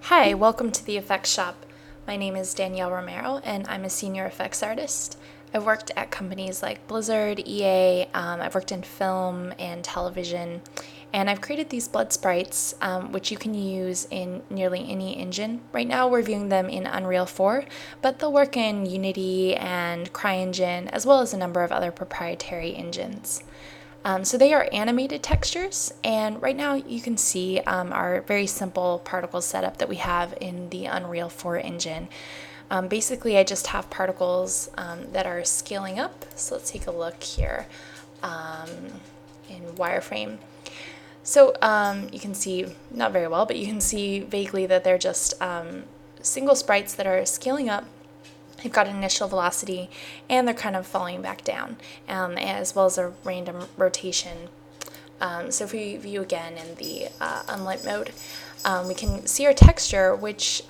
Hi, welcome to the Effects Shop. My name is Danielle Romero and I'm a senior effects artist. I've worked at companies like Blizzard, EA, I've worked in film and television, and I've created these blood sprites, which you can use in nearly any engine. Right now we're viewing them in Unreal 4, but they'll work in Unity and CryEngine, as well as a number of other proprietary engines. So they are animated textures, and right now you can see our very simple particle setup that we have in the Unreal 4 engine. Basically, I just have particles that are scaling up. So let's take a look here in wireframe. So you can see, not very well, but you can see vaguely that they're just single sprites that are scaling up. They've got an initial velocity and they're kind of falling back down, as well as a random rotation. So if we view again in the unlit mode, we can see our texture, which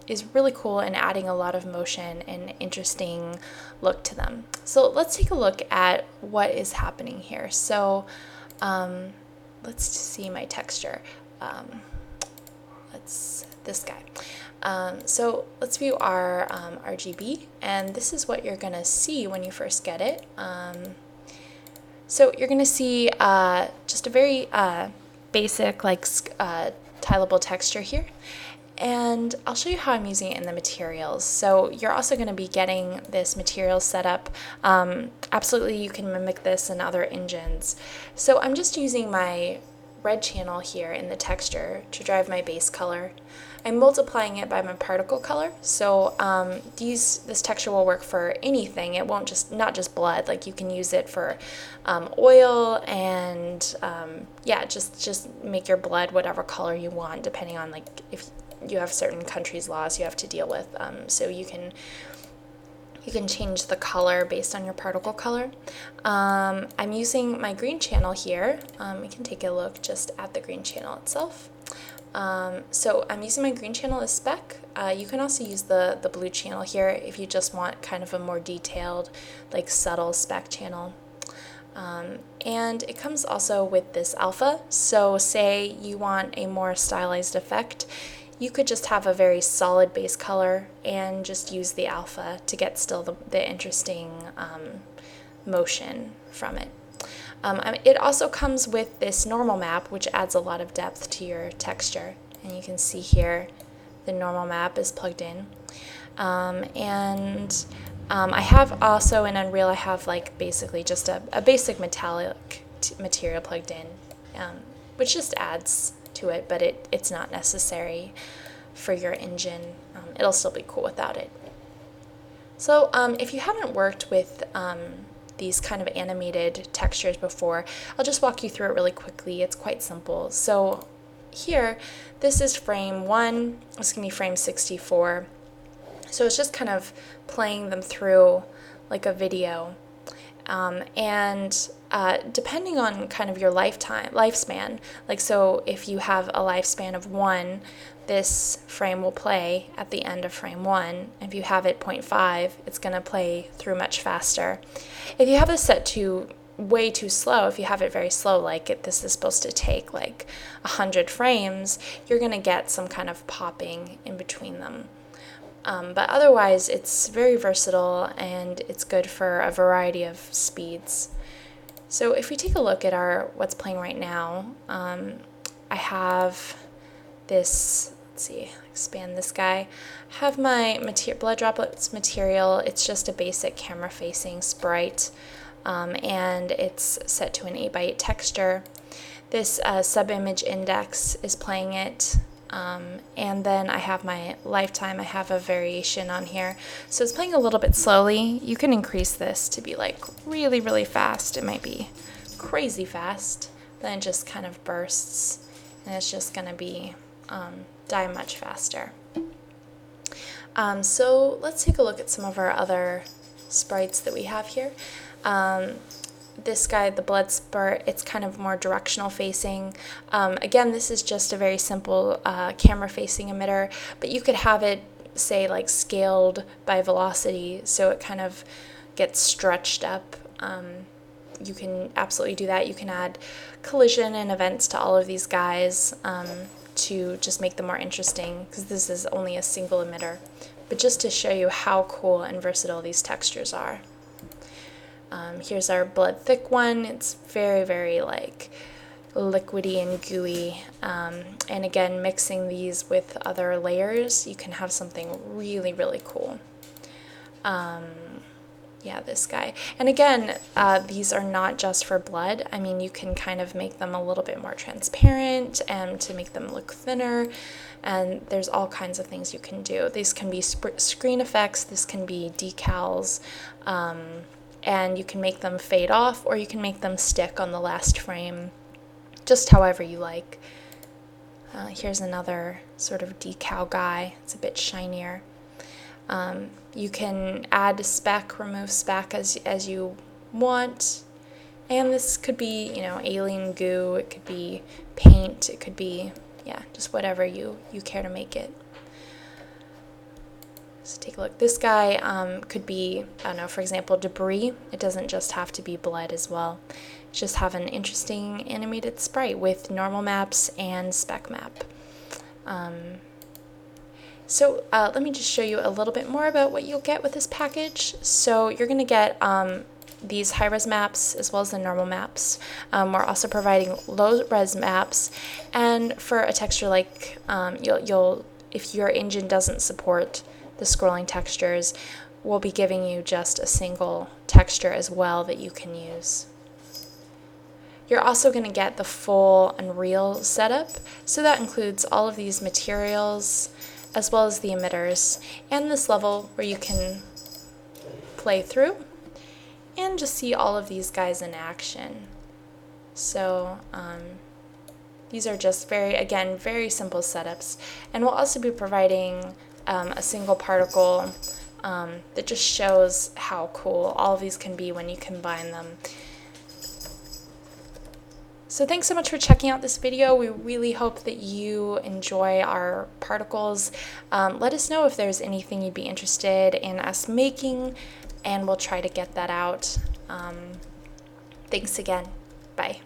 is really cool and adding a lot of motion and interesting look to them. So let's take a look at what is happening here. So let's see my texture. This guy. So let's view our RGB, and this is what you're going to see when you first get it. So you're going to see just a very basic, like, tileable texture here. And I'll show you how I'm using it in the materials. So you're also going to be getting this material setup. Absolutely, you can mimic this in other engines. So I'm just using my red channel here in the texture to drive my base color. I'm multiplying it by my particle color, so this texture will work for anything. It won't not just blood. Like, you can use it for oil and yeah, just make your blood whatever color you want, depending on, like, if you have certain countries' laws you have to deal with. So you can change the color based on your particle color. I'm using my green channel here. We can take a look just at the green channel itself. So I'm using my green channel as spec. You can also use the blue channel here if you just want kind of a more detailed, like, subtle spec channel. And it comes also with this alpha. So say you want a more stylized effect, you could just have a very solid base color and just use the alpha to get still the interesting motion from it. It also comes with this normal map, which adds a lot of depth to your texture. And you can see here the normal map is plugged in. I have also in Unreal, I have, like, basically just a basic metallic material plugged in, which just adds to it, but it's not necessary for your engine. It'll still be cool without it. So if you haven't worked with these kind of animated textures before, I'll just walk you through it really quickly. It's quite simple. So here, this is frame 1, this can be frame 64. So it's just kind of playing them through like a video. Depending on kind of your lifespan, like, so if you have a lifespan of 1, this frame will play at the end of frame 1. If you have it 0.5, it's going to play through much faster. If you have this set to way too slow, if you have it very slow, like this is supposed to take like 100 frames, you're going to get some kind of popping in between them. But otherwise, it's very versatile and it's good for a variety of speeds. So if we take a look at what's playing right now, I have this, let's see, expand this guy. I have my blood droplets material. It's just a basic camera facing sprite, and it's set to an 8x8 texture. This sub-image index is playing it. And then I have my lifetime. I have a variation on here. So it's playing a little bit slowly. You can increase this to be like really, really fast. It might be crazy fast. Then it just kind of bursts and it's just going to be die much faster. So let's take a look at some of our other sprites that we have here. This guy, the blood spurt, it's kind of more directional facing. Again, this is just a very simple camera facing emitter, but you could have it, say, like scaled by velocity, so it kind of gets stretched up. You can absolutely do that. You can add collision and events to all of these guys to just make them more interesting, because this is only a single emitter, but just to show you how cool and versatile these textures are. Here's our blood thick one. It's very, very like liquidy and gooey, and again, mixing these with other layers, you can have something really, really cool. Yeah, this guy. And again, these are not just for blood. I mean, you can kind of make them a little bit more transparent and to make them look thinner, and there's all kinds of things you can do. These can be screen effects, this can be decals, and you can make them fade off, or you can make them stick on the last frame, just however you like. Here's another sort of decal guy. It's a bit shinier. You can add speck, remove speck as you want, and this could be, you know, alien goo, it could be paint, it could be, yeah, just whatever you care to make it. So take a look. This guy could be, I don't know, for example, debris. It doesn't just have to be blood as well. Just have an interesting animated sprite with normal maps and speck map. So let me just show you a little bit more about what you'll get with this package. So you're going to get these high-res maps as well as the normal maps. We're also providing low-res maps, and for a texture like if your engine doesn't support the scrolling textures, we'll be giving you just a single texture as well that you can use. You're also going to get the full Unreal setup, so that includes all of these materials as well as the emitters, and this level where you can play through and just see all of these guys in action. So these are just very simple setups, and we'll also be providing a single particle that just shows how cool all of these can be when you combine them. So thanks so much for checking out this video. We really hope that you enjoy our particles. Let us know if there's anything you'd be interested in us making, and we'll try to get that out. Thanks again. Bye.